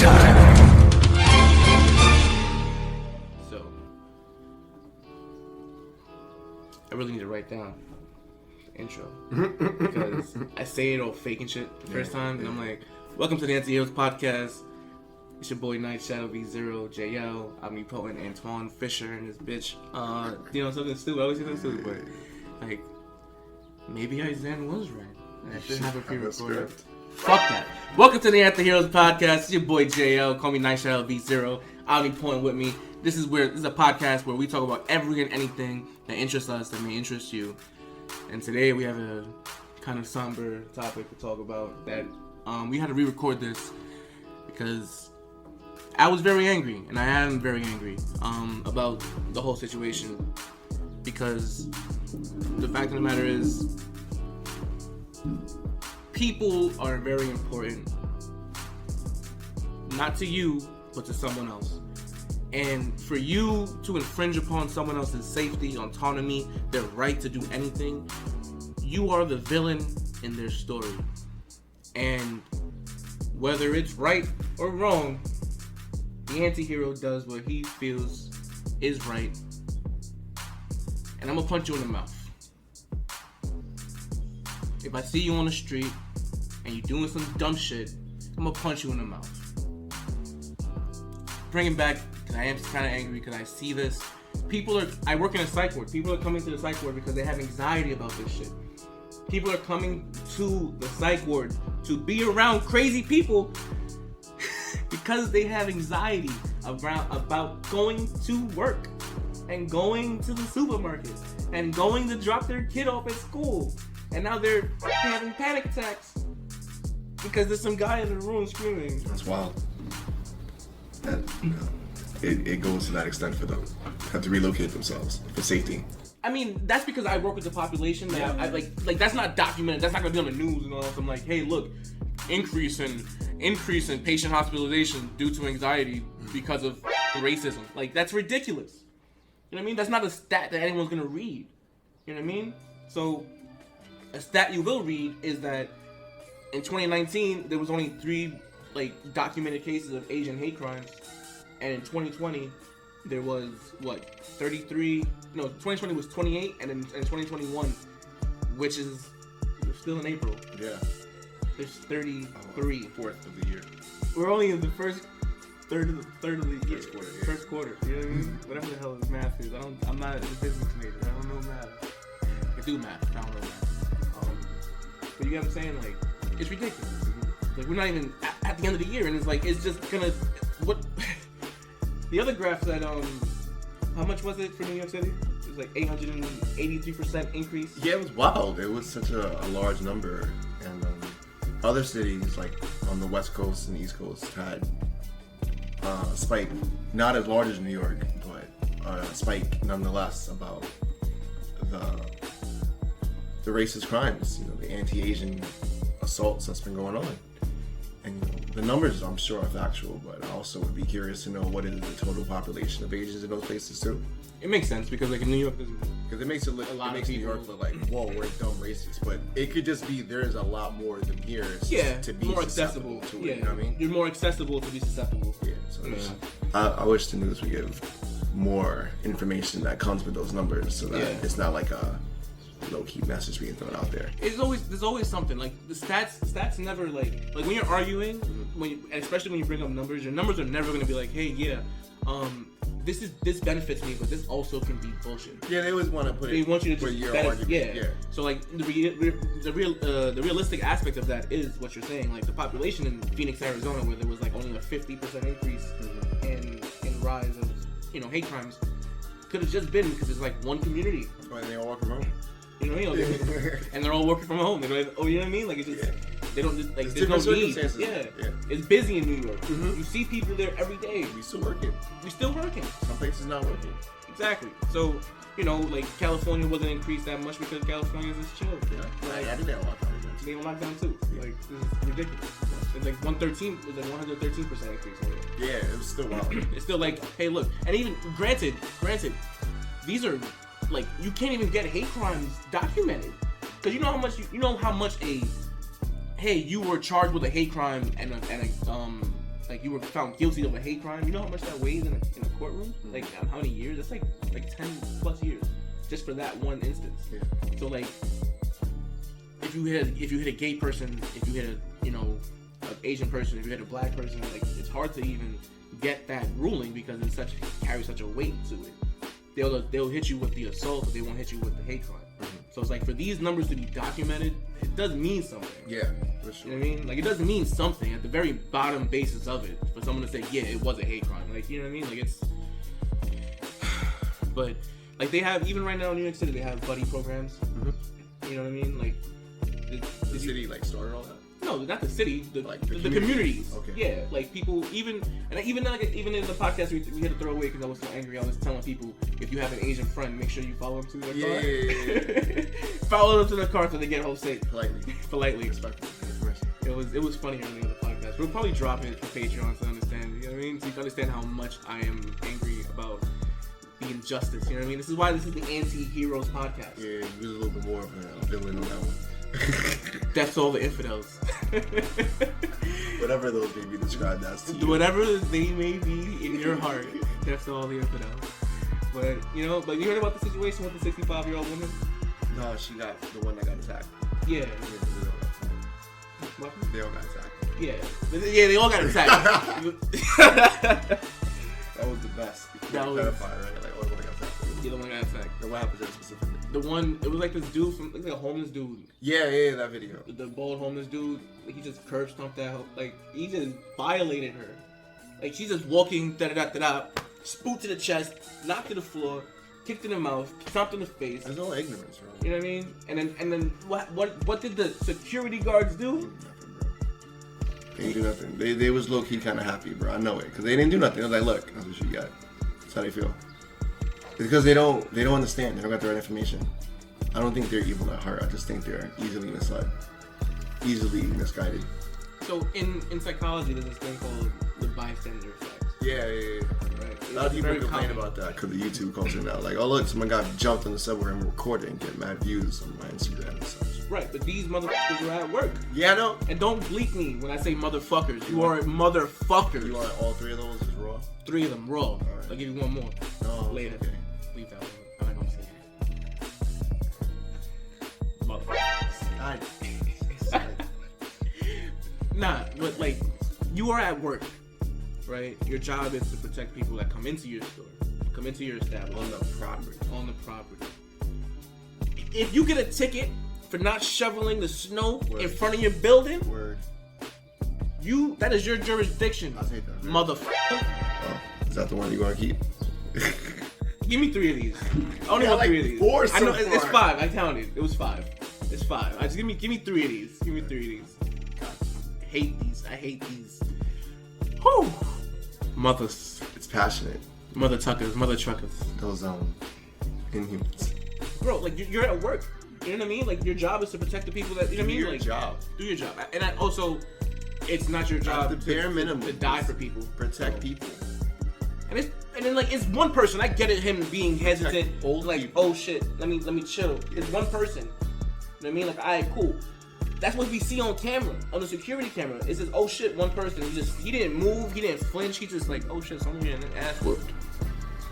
time. So, I really need to write down the intro because I say it all fake and shit the first time, and I'm like, welcome to the AntiHeroes Podcast. It's your boy Nightshadow V0, Jael, Omnipotent, Antoine Fisher, and this bitch. Something stupid. I always say something stupid, but like, maybe Isaiah was right. I should have a pre-recorded. Fuck that. Welcome to the AntiHeroes Podcast. It's your boy Jael. Call me Nightshadow V0. Omnipotent with me. This is a podcast where we talk about every and anything that interests us, that may interest you. And today we have a kind of somber topic to talk about that we had to re-record this because I was very angry, and I am very angry about the whole situation, because the fact of the matter is people are very important, not to you, but to someone else. And for you to infringe upon someone else's safety, autonomy, their right to do anything, you are the villain in their story. And whether it's right or wrong, the anti-hero does what he feels is right. And I'm gonna punch you in the mouth. If I see you on the street and you doing some dumb shit, I'm gonna punch you in the mouth. Bring it back, because I am kind of angry because I see this. I work in a psych ward. People are coming to the psych ward because they have anxiety about this shit. People are coming to the psych ward to be around crazy people because they have anxiety about going to work and going to the supermarket and going to drop their kid off at school. And now they're having panic attacks because there's some guy in the room screaming. That's wild. It goes to that extent for them. Have to relocate themselves for safety. I mean, that's because I work with the population. That I like that's not documented. That's not gonna be on the news and all that. I'm like, hey, look, increase in patient hospitalization due to anxiety because of racism. Like, that's ridiculous. You know what I mean? That's not a stat that anyone's gonna read. You know what I mean? So, a stat you will read is that in 2019 there was only 3 documented cases of Asian hate crimes, and in 2020 there was 33. No, 2020 was 28, and in 2021, which is still in April. Yeah. There's 33. Fourth of the year. We're only in the first third of the year. First quarter. Yeah. First quarter. You know what I mean? Whatever the hell this math is. I'm not a business major. I don't know math. I do math. I don't know math. But you get what I'm saying? Like, it's ridiculous. Like, we're not even at the end of the year, and it's just gonna what. The other graph said, how much was it for New York City? It was like 883% increase. Yeah, it was wild. It was such a large number, and other cities like on the West Coast and East Coast had a spike, not as large as New York, but a spike nonetheless about the racist crimes, the anti-Asian assaults that's been going on. And the numbers, I'm sure, are factual, but I also would be curious to know what is the total population of Asians in those places too. It makes sense because, in New York, because it makes New York look like, whoa, we're dumb racist, but it could just be there's a lot more than here. To be more accessible to it. Yeah, you know what I mean? You're more accessible to be susceptible. Yeah. So I wish the news would give more information that comes with those numbers, so that it's not like a low-key message being thrown out there. There's always something. Like, the stats never like when you're arguing, especially when you bring up numbers, your numbers are never gonna be like, hey, this benefits me, but this also can be bullshit. Yeah, they always want to put it. They want you to just argument. Yeah. So the realistic aspect of that is what you're saying. Like, the population in Phoenix, Arizona, where there was only a 50% increase in rise of hate crimes, could have just been because it's one community. Oh, and they all walk from home. And they're all working from home. They're like, you know what I mean? Like, it's just they don't just there's no need. Yeah. It's busy in New York. Mm-hmm. You see people there every day. We still working. Some places not working. Exactly. So, California wasn't increased that much because California's just chill. Yeah. I think they locked down. They were locked down too. Yeah. Like, this is ridiculous. It's like 113%. It was 113% increase. Yeah, it was still wild. It's still hey, look, and even granted, these are you can't even get hate crimes documented because you know how much a hey, you were charged with a hate crime and like you were found guilty of a hate crime, you know how much that weighs in a courtroom? Like how many years? It's like 10 plus years just for that one instance. Yeah. So like if you hit a gay person, if you hit a an Asian person, if you hit a black person, like it's hard to even get that ruling because it carries such a weight to it. They'll hit you with the assault, but they won't hit you with the hate crime. So it's like for these numbers to be documented, it does mean something. Yeah, for sure. You know what I mean? Like it does mean something at the very bottom basis of it for someone to say, yeah, it was a hate crime. Like, you know what I mean? Like it's, but like they have, even right now in New York City, they have buddy programs. Mm-hmm. You know what I mean? Like the city like started all that. No, not the city. The communities. Okay. Yeah, like people even in the podcast we had to throw away because I was so angry. I was telling people if you have an Asian friend, make sure you follow them to their car. Yeah. Follow them to their car so they get home safe. Politely. Respectful. It was funny on the other podcast. We'll probably drop it for Patreon to understand. You know what I mean? So you can understand how much I am angry about the injustice. You know what I mean? This is why this is the AntiHeroes Podcast. Yeah, there's a little bit more of a villain on that one. That's all the infidels. Whatever those may be described as. Whatever they may be in your heart, that's all the infidels. But you heard about the situation with the 65-year-old woman? No, she got the one that got attacked. Yeah. What? They all got attacked. Yeah, they all got attacked. That was the best. That was pedophile, right? Like, oh, the one that got attacked. Yeah, the one that got attacked. And what happened to that specifically? The one, it was like this dude from, like a homeless dude. Yeah, that video. The bald homeless dude, like he just curb stomped that, like he just violated her. Like she's just walking, da-da-da-da-da, spoot to the chest, knocked to the floor, kicked in the mouth, stomped in the face. There's all ignorance, bro. You know what I mean? And then what did the security guards do? Nothing, bro. They didn't do nothing. They was low key kind of happy, bro. I know it, cause they didn't do nothing. I was like, look, that's what you got. That's how they feel. It's because they don't understand. They don't got the right information. I don't think they're evil at heart. I just think they're easily misled, easily misguided. So in psychology, there's this thing called the bystander effect. Yeah. Right. A lot of people complain about that because of YouTube culture now. Like, oh look, someone got jumped on the subway and recorded and get mad views on my Instagram and such. Right, but these motherfuckers are at work. Yeah, I know. And don't bleep me when I say motherfuckers. You are motherfuckers. You want all three of those is raw? 3 of them raw. Right. I'll give you one more. No, later. Okay. Leave that one. I'm not gonna say it. Motherfuckers. Nah, but like, you are at work, right? Your job is to protect people that come into your store, come into your establishment. On the property. If you get a ticket for not shoveling the snow in front of your building, that is your jurisdiction. I'll take that. Motherfucker. Oh, is that the one you're gonna keep? Give me 3 of these. I only want 3 of these. 4 so I know far. it's 5. I counted. It was 5. It's 5. Just give me 3 of these. Give me 3 of these. God, I hate these. Whew. Mothers. It's passionate. Mother truckers. Those inhumans. Bro, like you're at work. You know what I mean? Like your job is to protect the people that, you know what I mean? Do your job. Do your job. And also, it's not your job the bare minimum to die for people. Protect people. And then like it's one person. I get it, him being hesitant, old like people. Oh shit, let me chill. It's one person. You know what I mean? Like, alright, cool. That's what we see on camera, on the security camera. It says, oh shit, one person. He didn't move, he didn't flinch. He just like, oh shit, someone getting an ass whooped.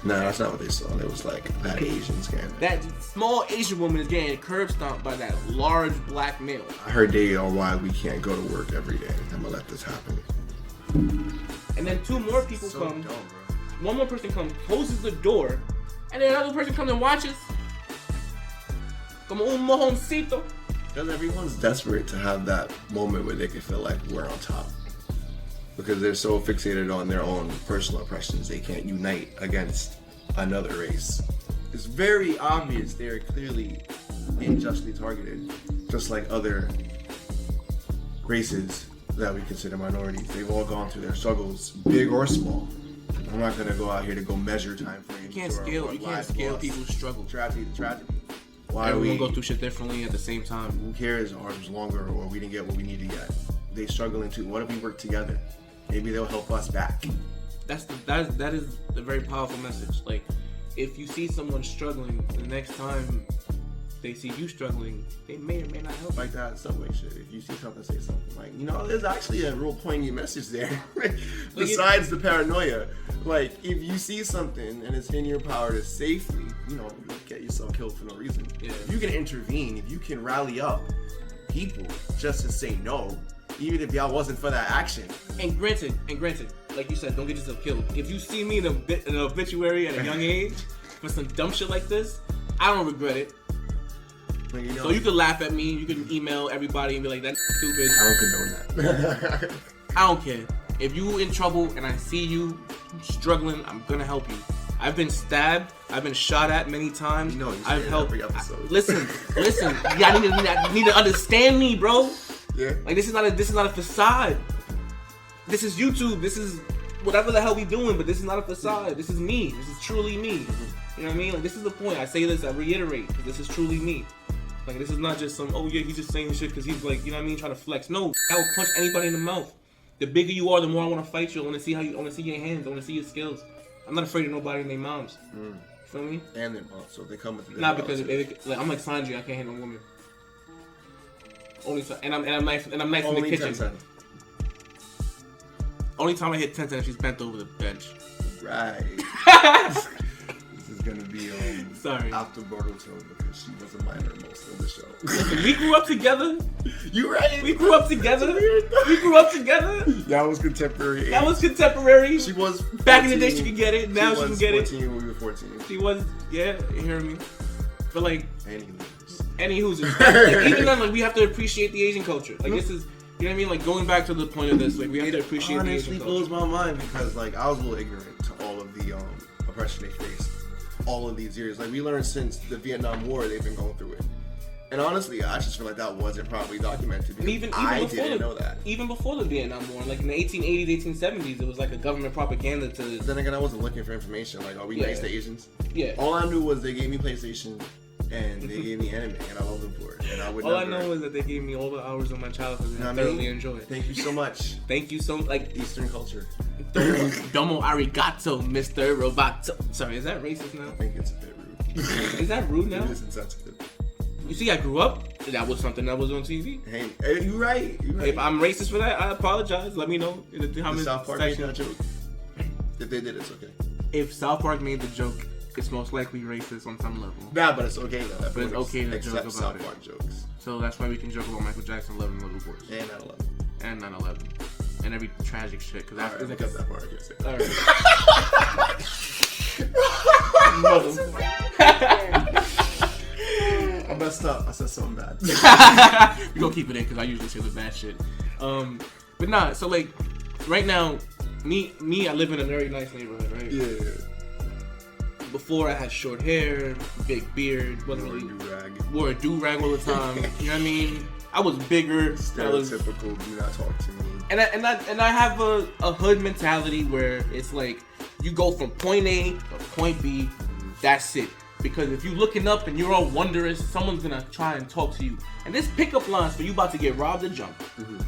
No, that's not what they saw. It was like that Asian scam. That small Asian woman is getting curb stomped by that large black male. I heard they are why we can't go to work every day. I'm gonna let this happen. And then 2 more people So come. dumb, bro. One more person comes, closes the door, and then another person comes and watches. Como un mojoncito. Because everyone's desperate to have that moment where they can feel like we're on top. Because they're so fixated on their own personal oppressions, they can't unite against another race. It's very obvious they're clearly unjustly targeted, just like other races that we consider minorities. They've all gone through their struggles, big or small. I'm not gonna go out here to go measure time frames. You can't scale people's struggle. Tragedy. Why everyone go through shit differently at the same time? Who cares? Ours was longer, or we didn't get what we need to get. They struggling too. What if we work together? Maybe they'll help us back. That is a very powerful message. Like, if you see someone struggling, the next time they see you struggling, they may or may not help. Like that subway shit. If you see something, say something. Like, you know, there's actually a real poignant message there. Besides the paranoia. Like, if you see something and it's in your power to safely, you know, get yourself killed for no reason. Yeah. If you can intervene, if you can rally up people just to say no, even if y'all wasn't for that action. And granted, like you said, don't get yourself killed. If you see me in an obituary at a young age for some dumb shit like this, I don't regret it. You know, So you can laugh at me, you can email everybody and be like, that's stupid. I don't condone that. I don't care. If you in trouble and I see you struggling, I'm gonna help you. I've been stabbed. I've been shot at many times. No, I've helped. every episode. Listen. Y'all need to understand me, bro. Yeah. Like this is not a facade. This is YouTube. This is whatever the hell we doing, but this is not a facade. This is me. This is truly me. You know what I mean? Like this is the point. I say this. I reiterate. This is truly me. Like this is not just some. Oh yeah, he's just saying shit because he's like, you know what I mean, trying to flex. No, I will punch anybody in the mouth. The bigger you are, the more I want to fight you. I want to see I want to see your hands. I want to see your skills. I'm not afraid of nobody and their moms. You feel me? And their moms, so they come with. Not because like, I'm like Sanji. I can't handle women. Only and I'm nice in the kitchen. 10-10. Only time I hit 10 if she's bent over the bench. Right. This is gonna be sorry after Boruto because she was a minor most of the show. Listen, we grew up together. You right? We grew up together. We grew up together. That was contemporary. That was contemporary. She was 14. Back in the day, she could get it. Now she can get 14 it. when we were 14. She was, yeah, you hear me? But like, Any hoosers. Like, even then, like we have to appreciate the Asian culture. Like this is, you know what I mean? Like going back to the point of this, like we have to appreciate the Asian culture. It honestly blows my mind because like I was a little ignorant to all of the oppression they faced all of these years. Like we learned since the Vietnam War they've been going through it. And honestly, I just feel like that wasn't properly documented. And even I before didn't know that. Even before the Vietnam War, like in the 1880s, 1870s, it was like a government propaganda to. Then again, I wasn't looking for information. Like, are we nice to Asians? Yeah. All I knew was they gave me PlayStation and they gave me anime, and I love them for it. And I would. All I know is that they gave me all the hours of my childhood, and I thoroughly enjoyed it. Thank you so much. Thank you so like Eastern culture. Domo arigato, Mr. Roboto. Sorry, is that racist now? I think it's a bit rude. Is that rude now? It is insensitive. You see, I grew up. That was something that was on TV. Hey, you're right. If I'm racist for that, I apologize. Let me know in the comments. South Park made that joke. If they did, it's okay. If South Park made the joke, it's most likely racist on some level. Nah, but it's okay though. But it's okay to joke about South it. Park jokes. So that's why we can joke about Michael Jackson loving little boys. And 9/11. And 9/11. And every tragic shit. Cause that's Alright, that part. I can't say. Alright. I messed up. I said something bad. We gonna keep it in because I usually say the bad shit. But nah, so like right now, me, I live in a very nice neighborhood, right? Yeah. Before I had short hair, big beard, wasn't really wore a do-rag all the time. You know what I mean? I was bigger. Stereotypical. Do not talk to me. And I have a hood mentality where it's like you go from point A to point B. That's it. Because if you're looking up and you're all wondrous, someone's gonna try and talk to you. And this pickup lines for you about to get robbed or jumped.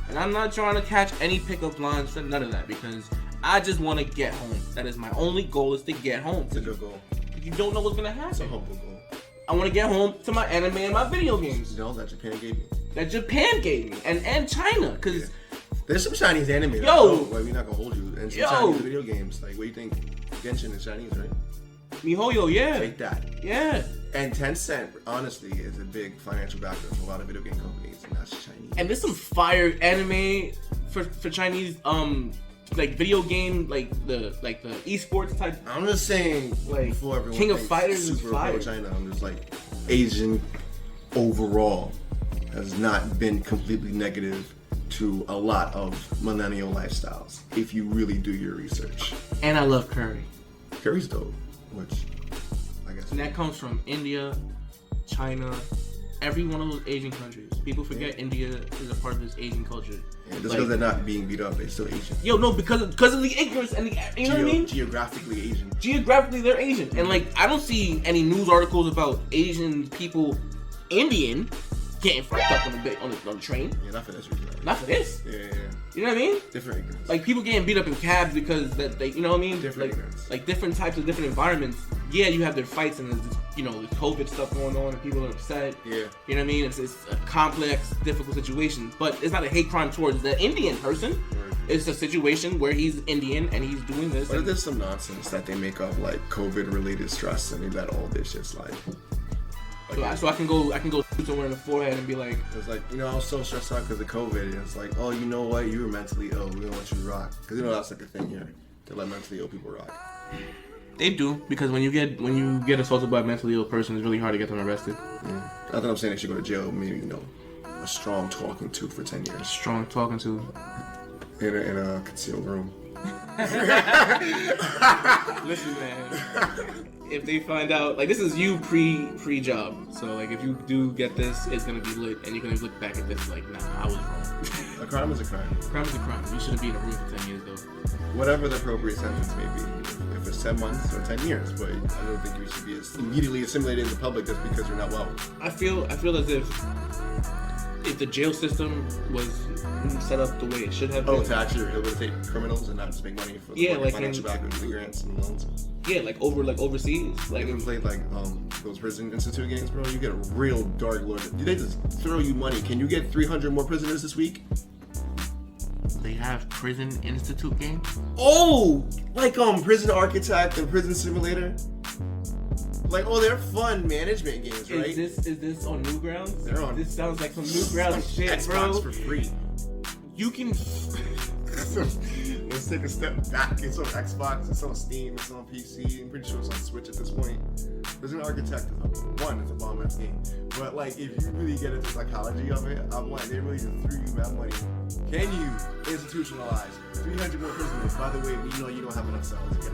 And I'm not trying to catch any pickup lines for none of that because I just want to get home. That is my only goal, is to get home. It's a good goal. You don't know what's gonna happen. It's a humble goal. I want to get home to my anime and my video games. You know that Japan gave me. That Japan gave me and China, cause there's some Chinese anime. Yo, like we're not gonna hold you. And some Chinese video games. Like what do you think? Genshin is Chinese, right? MiHoYo, yeah. Take that. Yeah. And Tencent, honestly, is a big financial backer for a lot of video game companies, and that's Chinese. And there's some fire anime for Chinese like video game like the esports type. I'm just saying, like before everyone King of Fighters is super fire. pro China, I'm just like Asian overall has not been completely negative to a lot of millennial lifestyles if you really do your research. And I love curry. Curry's dope, which I guess. And that comes from India, China, every one of those Asian countries. People forget India is a part of this Asian culture. Yeah, just because they're not being beat up, they're still Asian. Yo, no, because of the ignorance and the, you know what I mean? Geographically Asian. Geographically, they're Asian. And like, I don't see any news articles about Asian people, Indian, getting fucked up on the train. Yeah, not for this reason. Not for this. Yeah. You know what I mean? Different ignorance. Like people getting beat up in cabs because that they, you know what I mean? Different ignorance. Like different types of different environments. yeah, you have their fights and there's, you know, the COVID stuff going on and people are upset. Yeah. You know what I mean? It's a complex, difficult situation, but it's not a hate crime towards the Indian person. Right. It's a situation where he's Indian and he's doing this. But there's some nonsense that they make up, like COVID-related stress, and they let all this shit slide. So I can go shoot somewhere in the forehead and be like, it's like, you know, I was so stressed out because of COVID, and it's like, oh, you know what, you were mentally ill, we don't want you to rock, because you know that's like a thing here, to let mentally ill people rock. they do, because when you get assaulted by a mentally ill person, it's really hard to get them arrested. Yeah. Not that I'm saying they should go to jail, maybe, you know, a strong talking to for 10 years. Strong talking to. In a concealed room. Listen, man. If they find out, like, this is you pre-job, so like if you do get this, it's gonna be lit, and you're gonna look back at this like, nah, I was wrong. A crime is a crime. A crime is a crime. You shouldn't be in a room for 10 years though. Whatever the appropriate sentence may be, if it's 10 months or 10 years, but I don't think you should be immediately assimilated in the public just because you're not well. I feel as if the jail system was set up the way it should have been. Oh, to actually rehabilitate criminals and not just make money for like financial backing of grants and loans. Yeah, like overseas. Like, you ever played like those prison institute games, bro? You get a real dark lord. They just throw you money. Can you get 300 more prisoners this week? They have prison institute games. Oh, like Prison Architect and Prison Simulator. Like, oh, they're fun management games, right? Is this on Newgrounds? They're on. This sounds like some Newgrounds shit, Xbox bro. for free. You can. Let's take a step back. It's on Xbox, it's on Steam, it's on PC. I'm pretty sure it's on Switch at this point. Prison Architect is it's a bomb-ass game. But like, if you really get into the psychology of it, I'm like, they really just threw you that money. Can you institutionalize 300 more prisoners? By the way, we know you don't have enough cells again.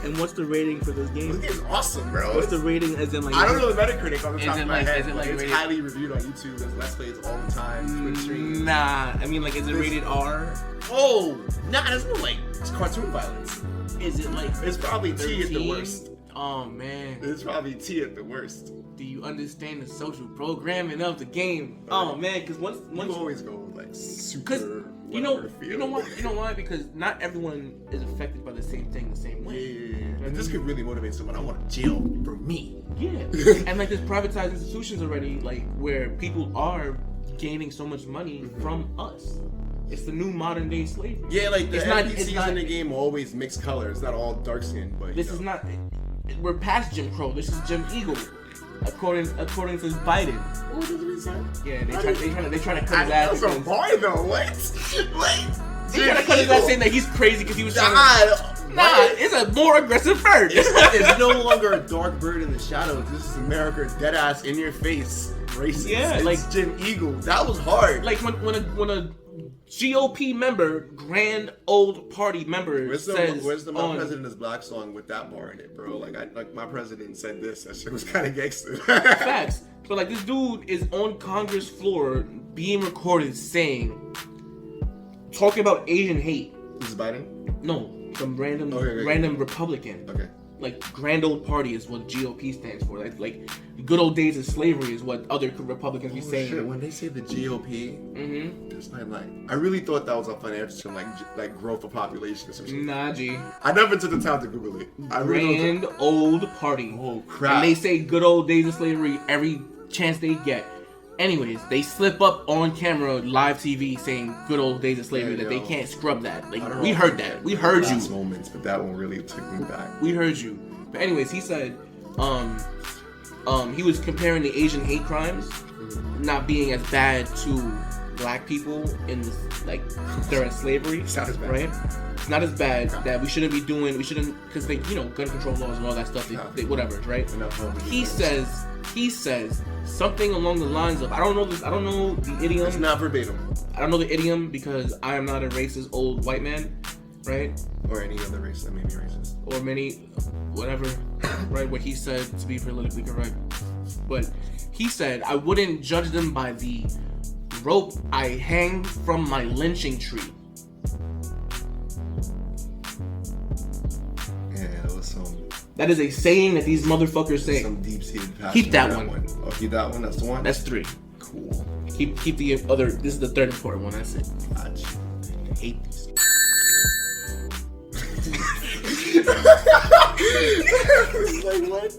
And what's the rating for this game? This game's awesome, bro. What's the rating? As in, like, I don't know the Metacritic on the top of my head. It's It's highly reviewed on YouTube. There's Let's Plays all the time. Twitch streams. Nah, I mean, like, is it rated R? Oh, nah, there's no like it's cartoon violence. Is it like? It's probably 13? T at the worst. Oh man. It's probably T at the worst. Do you understand the social programming of the game? Oh man, because once you always go like super. Because you know why? Because not everyone is affected by the same thing the same way. Yeah. This could really motivate someone. I want a jail for me. Yeah. And like there's privatized institutions already, like where people are gaining so much money from us. It's the new modern day slavery. Yeah, like the NPCs in the game always mixed color. It's not all dark skinned, but this is not. We're past Jim Crow. This is Jim Eagle, according to Biden. What does it say? Yeah, they trying to cut his ass. That's a boy though. What? They trying to cut his ass saying that he's crazy because he was trying to. Nah, it's a more aggressive bird. It's no longer a dark bird in the shadows. This is America, dead ass in your face, racist. Yeah, it's like Jim Eagle. That was hard. Like when a GOP member, Grand Old Party member, says, "Where's the My President is Black" song with that bar in it, bro? Like my president said this. That shit was kind of gangster. Facts. But like this dude is on Congress floor being recorded talking about Asian hate. This is Biden? No, some random Republican. Okay. Like Grand Old Party is what GOP stands for. Like good old days of slavery is what other Republicans be saying. Shit. When they say the GOP, it's not like I really thought that was a financial like growth of population or some shit. Nah, G. I never took the time to Google it. Grand Old Party. Oh crap! And they say good old days of slavery every chance they get. Anyways, they slip up on camera, live TV, saying good old days of slavery, that they can't scrub that. Like, we heard that. We heard you. Moments, but that one really took me back. We heard you. But anyways, he said, he was comparing the Asian hate crimes not being as bad to black people in this, like, during slavery. It's not as bad. Right? It's not as bad that we shouldn't, because they, gun control laws and all that stuff, they whatever, right? He says something along the lines of, I don't know the idiom. It's not verbatim. I don't know the idiom because I am not a racist old white man, right? Or any other race that may be racist. Or many, whatever, right? What he said to be politically correct. But he said, I wouldn't judge them by the rope I hang from my lynching tree. Yeah, that was some... That is a saying that these motherfuckers say. Some deep-seated passion. Keep that one. Oh, keep that one? That's the one? That's 3. Cool. Keep the other, this is the third and fourth one, that's it. Gotcha. I hate these. Like, what?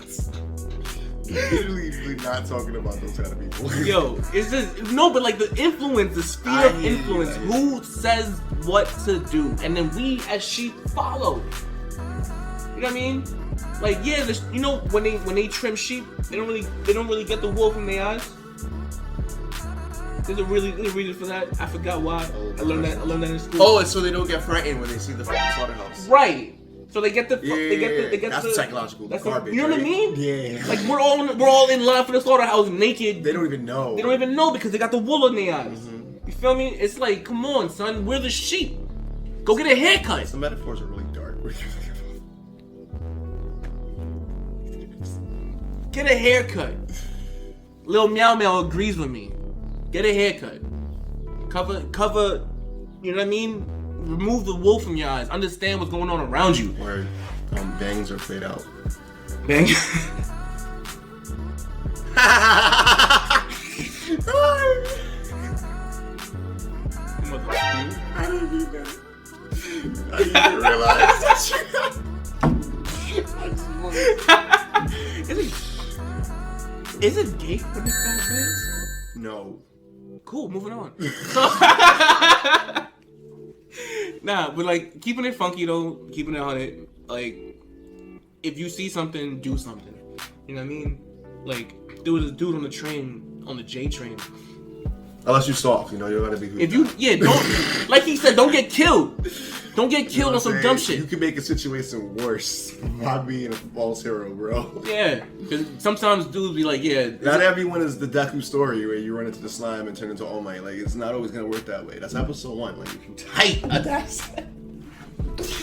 Literally not talking about those kind of people. Yo, it's just no, but like the influence, the sphere of influence, who says what to do, and then we as sheep follow. You know what I mean? Like, yeah, you know when they trim sheep, they don't really get the wool from their eyes. There's a reason for that. I forgot why. I learned that in school. Oh, so they don't get frightened when they see the slaughterhouse. Right. So they get the that's psychological garbage. You know what I mean? Yeah. Like we're all in line for the slaughterhouse naked. They don't even know. They don't even know because they got the wool in their eyes. Mm-hmm. You feel me? It's like, come on, son, we're the sheep. Go get a haircut. The metaphors are really dark. Get a haircut. Lil Meow Meow agrees with me. Get a haircut. Cover. You know what I mean? Remove the wool from your eyes. Understand what's going on around you. Or bangs are played out. Bang. I didn't mean that. I didn't realize that shit. Is it gay when this guy bangs? No. Cool, moving on. Nah, but like keeping it funky though, keeping it on it. Like, if you see something, do something. You know what I mean? Like, there was a dude on the train, on the J train. Unless you're soft, you know, you're gonna be. Don't like he said, don't get killed. Don't get killed on some dumb shit. You can make a situation worse by being a false hero, bro. Yeah, because sometimes dudes be like, yeah. Not everyone is the Deku story where you run into the slime and turn into All Might. Like, it's not always gonna work that way. That's episode 1. Like, you can tight attacks.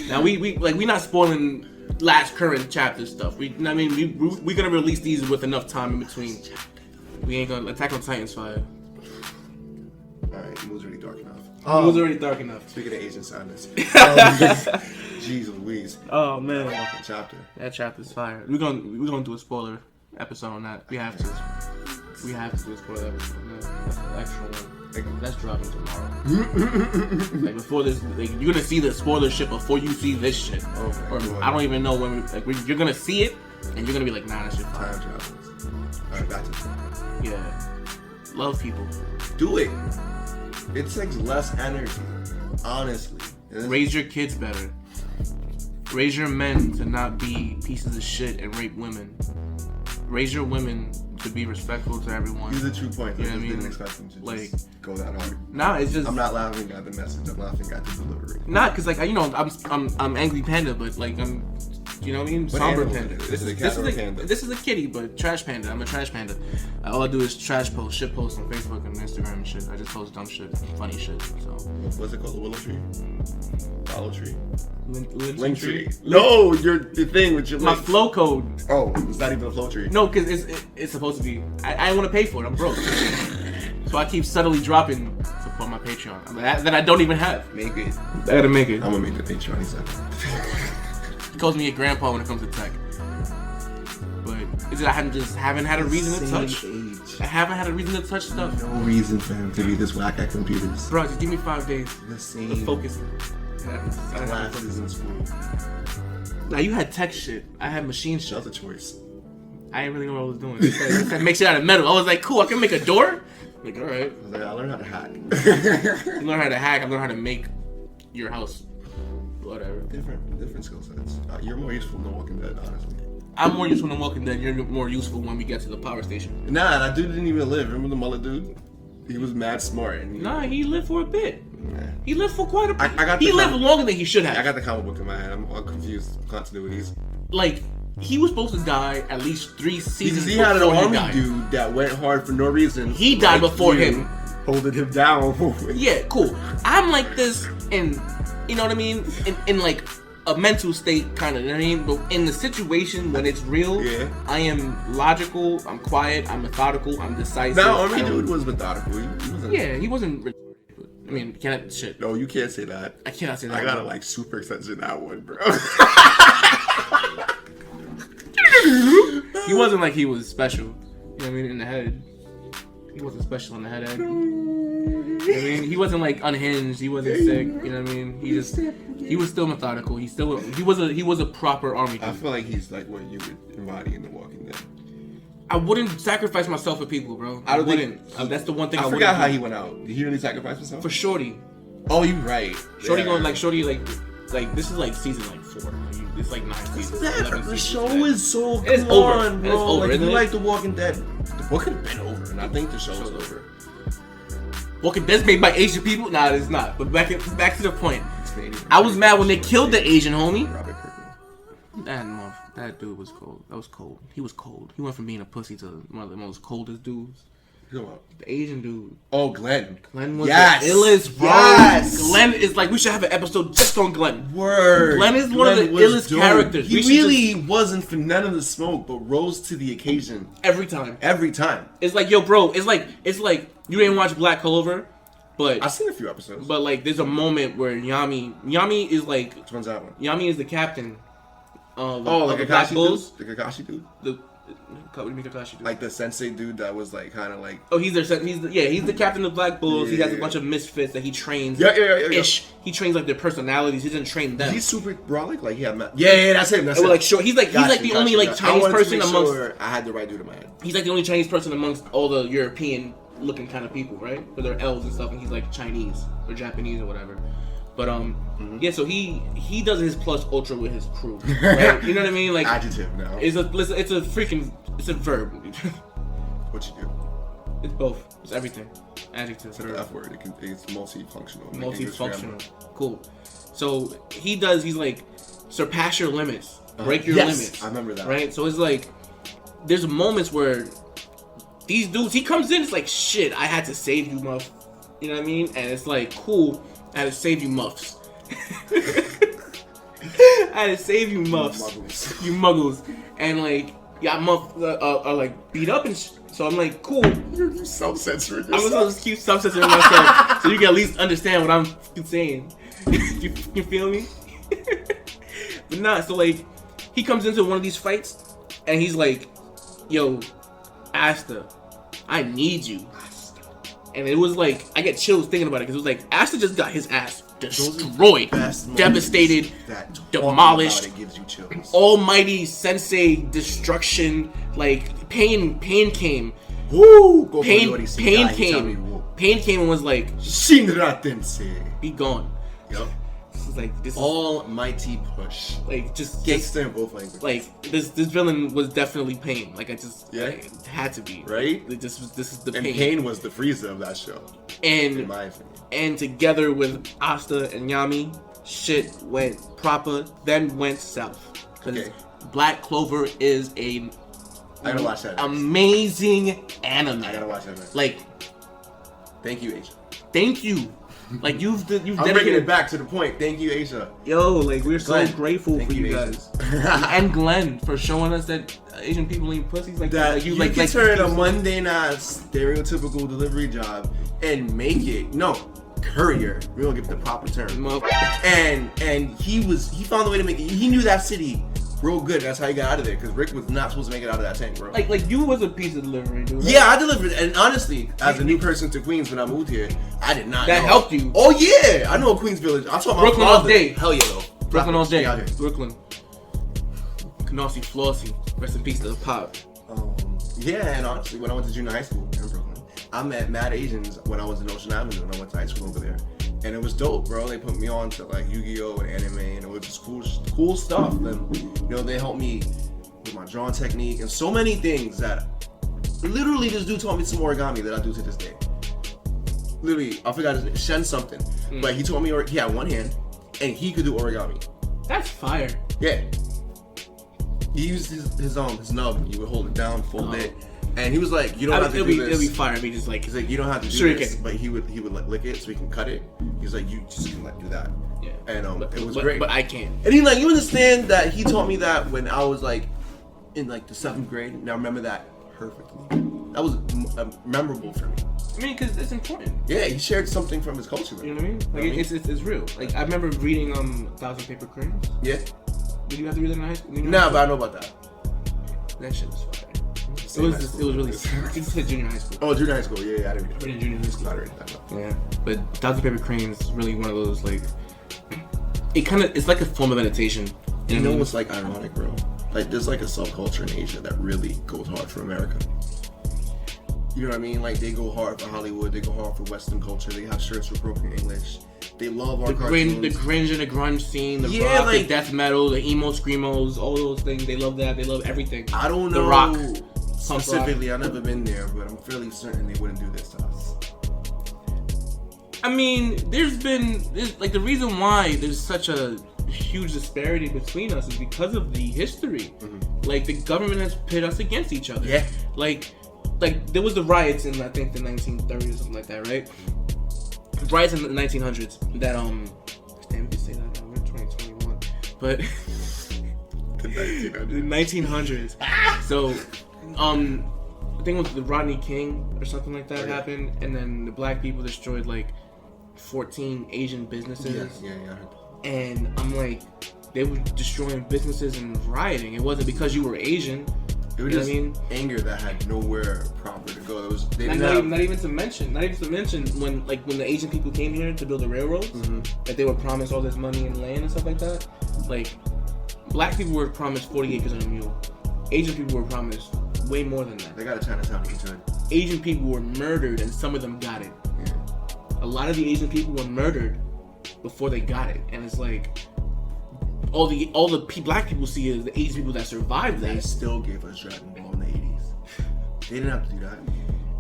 Now we not spoiling last current chapter stuff. We gonna release these with enough time in between. We ain't gonna Attack on Titan's fire. Alright, it was already dark enough. It was already dark enough. Speaking of Asian sadness. Jeez Louise. Oh man. Fucking chapter. That chapter's fire. We're gonna do a spoiler episode on that. We have to do a spoiler episode on that. That's the extra one. Like, that's dropping tomorrow. Like before this, like, you're gonna see the spoiler shit before you see this shit. Oh my God. I don't even know when. You're gonna see it, and you're gonna be like, nah, that shit fire. Time travels. Alright, back to it. Yeah. Love people. Do it. It takes less energy, honestly. Raise your kids better. Raise your men to not be pieces of shit and rape women. Raise your women to be respectful to everyone. These are 2 points. You know I what I mean? didn't expect them to just go that hard. Nah, it's just. I'm not laughing at the message. I'm laughing at the delivery. Not because like I'm angry panda, but like I'm. You know what I mean? Somber panda. This is a cat or a panda? This is a kitty, but trash panda. I'm a trash panda. All I do is trash post, shit posts on Facebook and Instagram and shit. I just post dumb shit, funny shit. So. What's it called? The willow tree? Follow tree? Link tree? No, the thing with your my link. flow code. Oh, it's not even a flow tree. No, because it's supposed to be. I didn't want to pay for it. I'm broke. So I keep subtly dropping support my Patreon that I don't even have. Make it. I gotta make it. I'm gonna make the Patreon exactly. He calls me a grandpa when it comes to tech. But it's just, I haven't had a reason to touch. I haven't had a reason to touch stuff. No reason for him to be this whack at computers. Bro, just give me 5 days. The same. Let's focus. Classes in school. Now you had tech shit. I had machine shit. That was a choice. I didn't really know what I was doing. I said, make shit out of metal. I was like, cool, I can make a door? I'm like, alright. I was like, I learned how to hack. You learn how to hack, I learned how to make your house. Whatever. Different skill sets. You're more useful than Walking Dead, honestly. I'm more useful than Walking Dead. You're more useful when we get to the power station. Nah, that dude didn't even live. Remember the mullet dude? He was mad smart. And Nah, he lived for a bit. Nah. He lived for quite a bit. He lived longer than he should have. I got the comic book in my head. I'm all confused. Continuities. Like, he was supposed to die at least 3 seasons Because he had an before he army died. dude that went hard for no reason. He died before him. Holding him down. Yeah, cool. I'm like this in, you know what I mean? In like a mental state, kind of, you know what I mean? But in the situation when it's real, yeah. I am logical, I'm quiet, I'm methodical, I'm decisive. That army dude was methodical. He wasn't. Yeah, he wasn't. I mean, shit. No, you can't say that. I cannot say that. I gotta like super extension that one, bro. He wasn't like he was special. You know what I mean? In the head. He wasn't special in the head. You know what I mean? He wasn't like unhinged. He wasn't sick. You know what I mean? He was still methodical. He was a proper army. I feel like he's like what you would embody in The Walking Dead. I wouldn't sacrifice myself for people, bro. I wouldn't. That's the one thing. I forgot how he went out. Did he really sacrifice himself? For Shorty. Oh, you're right. Shorty going like Shorty like this is like season like 4. It's like 9 seasons. 11 The seasons. show is so It's gone, over. bro. It's over, Like, isn't you it? like The Walking Dead. The book could have been over, and I think the show's over. Walking Dead's made by Asian people? Nah, it's not. But back to the point. I was mad when they killed the Asian homie. That dude was cold. That was cold. He was cold. He went from being a pussy to one of the most coldest dudes. The Asian dude. Oh, Glenn. Glenn was the illest, bro. Yes. Glenn is like, we should have an episode just on Glenn. Word. Glenn is one of the illest characters. He really wasn't for none of the smoke, but rose to the occasion. Every time. It's like, yo, bro, it's like you didn't watch Black Clover, but I've seen a few episodes. But like, there's a moment where Yami is like, which one's that one? Yami is the captain. Like the Black Bulls. The Kakashi dude. What do you mean Kakashi dude? Like the sensei dude that was like kind of like. Oh, he's the captain of Black Bulls. He has a bunch of misfits that he trains. Yeah. He trains like their personalities. He doesn't train them. He's super brolic. Like he had. Yeah, that's him. That's him. Like sure, he's like the only like Chinese person amongst. I had the right dude in my head. He's like the only Chinese person amongst all the European looking kind of people, right? With their L's and stuff, and he's like Chinese or Japanese or whatever. But yeah, so he does his plus ultra with his crew, right? You know what I mean? Like adjective now. It's a verb. What you do? It's both. It's everything. Adjective. It's the F word. It's multifunctional. Multifunctional. Cool. So he's like surpass your limits, break your limits. I remember that. Right. So it's like there's moments where these dudes, he comes in, it's like shit. I had to save you, muff. You know what I mean? And it's like cool. I had to save you, muffs. I had to save you, muffs. You muggles. And like, yeah, muff are like beat up and so I'm like, cool. You're self-censoring yourself. I'm gonna just keep self-censoring myself so you can at least understand what I'm saying. you feel me? But nah, so like, he comes into one of these fights and he's like, yo, Asta, I need you. And it was like, I get chills thinking about it because it was like, Asta just got his ass destroyed, devastated, demolished. It gives you chills. Almighty sensei destruction, like pain came. Woo! Pain came and was like, Shinra Tensei. be gone. Yep. This is almighty push. Like just gangsta in both languages. Like this villain was definitely pain. Like it had to be. Right? This is the and pain. Pain was the Frieza of that show. And in my opinion. And together with Asta and Yami, shit went proper, then went south. Because Black Clover is I gotta watch that. Amazing anime. I gotta watch that next. Like, thank you, Asia. Thank you. Like you've I'm dedicated bringing it back to the point. Thank you, Asia. Yo, like we're so grateful Thank for you guys. And Glenn for showing us that Asian people ain't pussies like that. Like you can turn a mundane ass stereotypical delivery job and make it courier. We don't give it the proper term. And he found a way to make it. He knew that city real good. That's how he got out of there. Because Rick was not supposed to make it out of that tank, bro. Like you was a piece of delivery, dude. Right? Yeah, I delivered. And honestly, as a new person to Queens when I moved here, I did not. That helped you. Oh yeah, I know Queens Village. I taught my Brooklyn all day. Hell yeah, though. Brooklyn all day. Brooklyn. Canarsie Flossie. Rest in peace to the pop. Yeah, and honestly, when I went to junior high school in Brooklyn, I met mad Asians when I was in Ocean Avenue and I went to high school over there. And it was dope, bro. They put me on to like Yu-Gi-Oh! And anime, and it was just cool stuff. And they helped me with my drawing technique and so many things that literally this dude taught me some origami that I do to this day. Literally, I forgot his name, Shen something. But he told me he had one hand and he could do origami. That's fire. Yeah. He used his nub. He would hold it down, fold it. And he was like, "You don't have to do this." It'll be fire. I mean, just like he's like, "You don't have to do this." But he would like lick it so he can cut it. He's like, "You just can do that." Yeah. And it was great. But I can't. And he like, you understand that he taught me that when I was like in like the 7th grade. And I remember that perfectly. That was memorable for me. I mean, because it's important. Yeah, he shared something from his culture. You know what I mean? Like it's real. Like I remember reading 1,000 Paper Crayons. Yeah. Did you have to read that in high school? Nah, but I know about that. That shit was fire. It was really sad. It's junior high school. Oh, junior high school. Yeah, I didn't read Right in junior high school. I didn't read that. Yeah, but Dr. Pepper Crane is really one of those like. It's like a form of meditation. You know what's like ironic, bro? Like there's like a subculture in Asia that really goes hard for America. You know what I mean? Like they go hard for Hollywood, they go hard for Western culture. They have shirts with broken English. They love our cartoons. The cringe and the grunge scene, the rock, like, the death metal, the emo screamos, all those things. They love that. They love everything. I don't know the rock specifically. I've never been there, but I'm fairly certain they wouldn't do this to us. I mean, there's like the reason why there's such a huge disparity between us is because of the history. Mm-hmm. Like the government has pit us against each other. Yeah. Like there was the riots in I think the 1930s or something like that, right? Riots in the 1900s that damn you say that now, we're 2021. But the 1900s. So I think it was the Rodney King or something like that happened, and then the black people destroyed like 14 Asian businesses. Yeah. And I'm like, they were destroying businesses and rioting. It wasn't because you were Asian. It was just anger that had nowhere proper to go. Not even to mention when the Asian people came here to build the railroads, that they were promised all this money and land and stuff like that. Like, black people were promised 40 acres and a mule. Asian people were promised way more than that. They got a Chinatown to each other. Asian people were murdered, and some of them got it. Yeah. A lot of the Asian people were murdered before they got it, and it's like all the black people see is the Asian people that survived that. They still gave us Dragon Ball in the 80s. They didn't have to do that.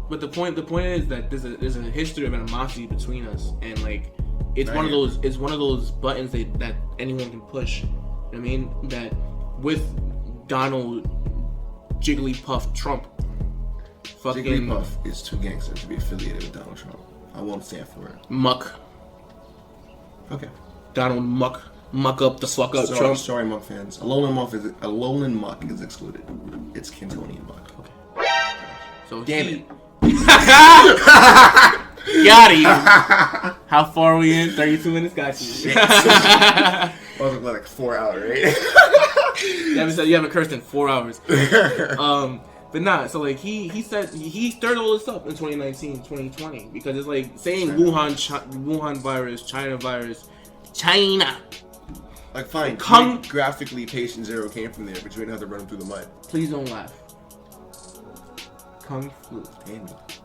But the point is that there's a history of animosity between us, and like it's one of those buttons that anyone can push. You know what I mean? That with Donald Jigglypuff Trump, fucking Jigglypuff is too gangster to be affiliated with Donald Trump. I won't stand for it. Muck. Okay. Donald Muck up the fuck up Trump. Sorry, Muck fans. A lowland Muck is excluded. It's Kintonian Muck. Okay. So damn it. Got you. How far are we in? 32 minutes. Got you. I was like 4 hours, right? You haven't cursed in 4 hours. But nah, so like he said he stirred all this up in 2019, 2020 because it's like saying Wuhan virus, China virus, China. Like fine, graphically Patient Zero came from there, but you didn't have to run him through the mud. Please don't laugh. Kung Flu. Damn it.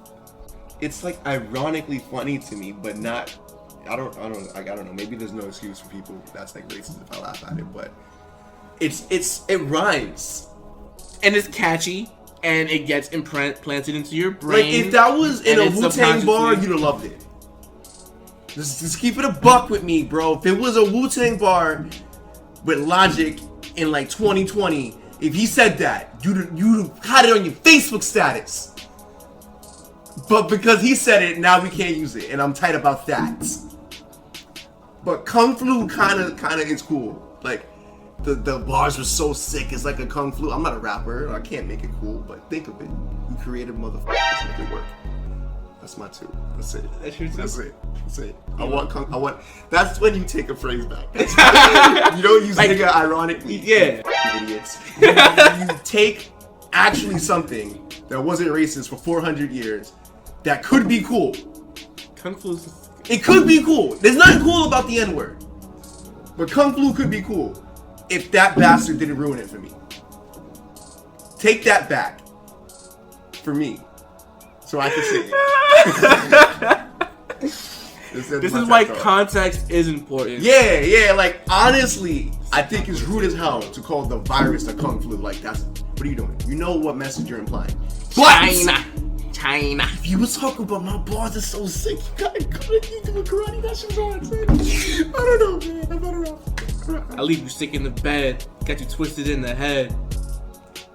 It's like ironically funny to me, but not. I don't know. Maybe there's no excuse for people that's like racist if I laugh at it, but it rhymes and it's catchy. And it gets implanted into your brain. Like, if that was in a Wu-Tang bar, you'd have loved it. Just keep it a buck with me, bro. If it was a Wu-Tang bar with Logic in, like, 2020, if he said that, you'd have had it on your Facebook status. But because he said it, now we can't use it. And I'm tight about that. But Kung Flu kind of is cool. Like, the bars were so sick. It's like a Kung Flu. I'm not a rapper. I can't make it cool, but think of it. You creative motherfuckers make it work. That's my two. That's it. That's it. I want. That's when you take a phrase back. You don't use nigga ironically. Yeah. Idiots. You take actually something that wasn't racist for 400 years that could be cool. Kung Flu. It could be cool. There's nothing cool about the N-word. But Kung Flu could be cool. If that bastard didn't ruin it for me. Take that back. For me. So I can say it. This is why context is important. Yeah, like honestly, I think it's rude as hell to call the virus a Kung Flu. Like what are you doing? You know what message you're implying. China. If you was talking about my bars are so sick, you gotta do a karate. That shit's hard, man. I don't know, man. I don't know. I leave you sick in the bed, got you twisted in the head.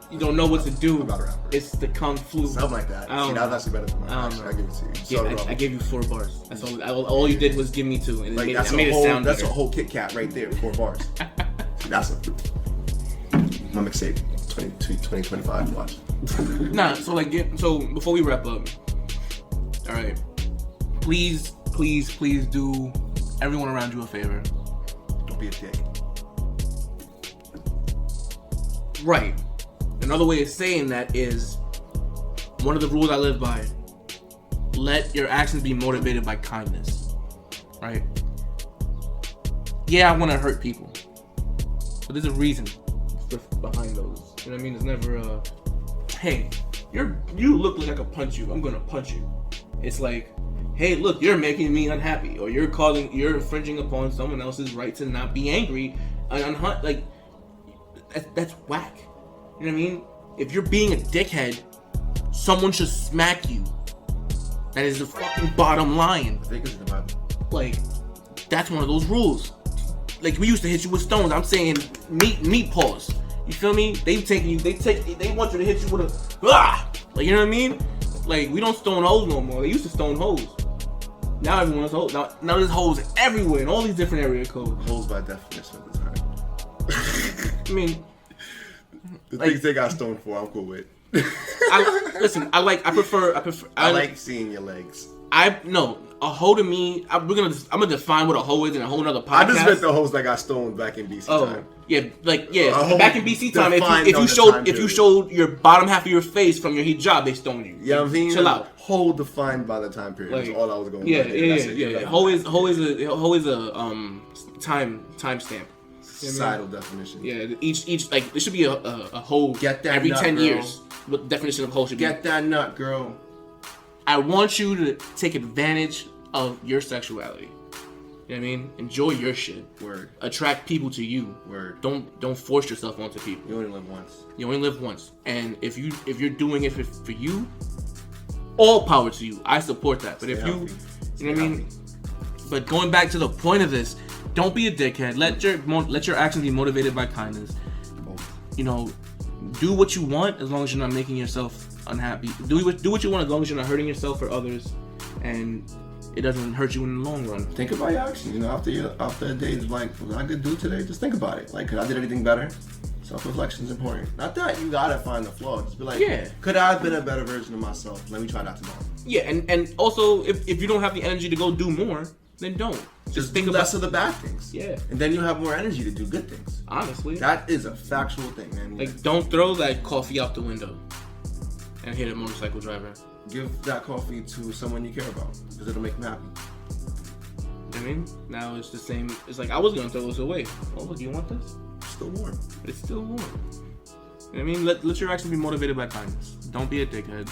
You don't know what to do. It's the Kung Flu. Something like that. That was actually better than mine. I give it to you. I gave you 4 bars. That's all you did was give me 2, and like, it made it sound better. That's a whole Kit Kat right there, 4 bars. That's my mixtape. 2025. Watch. Nah. So before we wrap up, all right. Please do everyone around you a favor. Don't be a dick. Right. I another way of saying that is, one of the rules I live by, let your actions be motivated by kindness, right? Yeah, I want to hurt people, but there's a reason behind those. You know what I mean? There's never a, hey, you look like I could punch you, I'm gonna punch you. It's like, hey, look, you're making me unhappy, or you're infringing upon someone else's right to not be angry, and like, that's whack. You know what I mean? If you're being a dickhead, someone should smack you. That is the fucking bottom line. I think it's in the Bible. Like, that's one of those rules. Like, we used to hit you with stones. I'm saying meat paws. You feel me? They want you to hit you with a like, you know what I mean? Like, we don't stone hoes no more. They used to stone hoes. Now everyone's hoes. Now there's hoes everywhere in all these different area codes. Hoes by definition of the time. I mean, the things they got stoned for, I'm cool with. I prefer. I like seeing your legs. A hoe to me, I'm gonna define what a hoe is in a whole nother podcast. I just meant the hoes that got stoned back in BC time. Back in BC time, if you showed your bottom half of your face from your hijab, they stoned you. Yeah, I mean, chill out. Hoe defined by the time period. That's all I was going. Yeah. Hoe is a time stamp. Societal definition. Yeah, each like there should be a hoe every 10 years. What the definition of hoe should be? Get that nut, girl. I want you to take advantage of your sexuality. You know what I mean? Enjoy your shit. Word. Attract people to you. Word. Don't force yourself onto people. You only live once. You only live once. And if you're doing it for you, all power to you. I support that. But Stay you know what I mean? But going back to the point of this, don't be a dickhead. Let your actions be motivated by kindness. You know, do what you want as long as you're not making yourself unhappy. Do what you want as long as you're not hurting yourself or others, and it doesn't hurt you in the long run. Think about your actions. You know, after a day, it's like, what I could do today? Just think about it. Like, could I did anything better? Self-reflection is important. Not that you gotta find the flaw. Just be like, could I have been a better version of myself? Let me try that tomorrow. Yeah, and also if you don't have the energy to go do more, then don't. Just think less of the bad things. Yeah. And then you have more energy to do good things. Honestly. That is a factual thing, man. Like, don't throw that coffee out the window and hit a motorcycle driver. Give that coffee to someone you care about, because it'll make them happy. You know what I mean? Now it's the same. It's like, I was gonna throw this away. Oh, look, you want this? It's still warm. It's still warm. You know what I mean? Let your actions be motivated by kindness. Don't be a dickhead.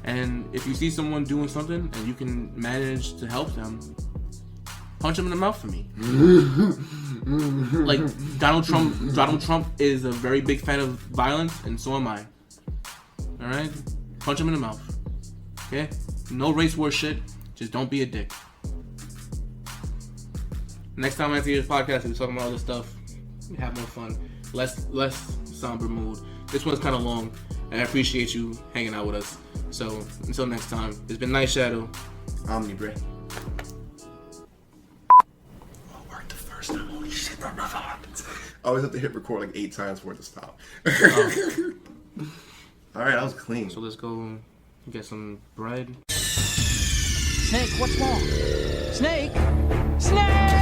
And if you see someone doing something and you can manage to help them, punch him in the mouth for me. Like, Donald Trump is a very big fan of violence, and so am I. Alright? Punch him in the mouth. Okay? No race war shit. Just don't be a dick. Next time I see this podcast, we're talking about all this stuff. We have more fun. Less somber mood. This one's kind of long, and I appreciate you hanging out with us. So, until next time, it's been Nightshadow. Omnipotent. Worked the first time. Holy shit, that never happens. I always have to hit record like 8 times for it to stop. Alright, that was clean. So let's go get some bread. Snake, what's wrong? Snake! Snake!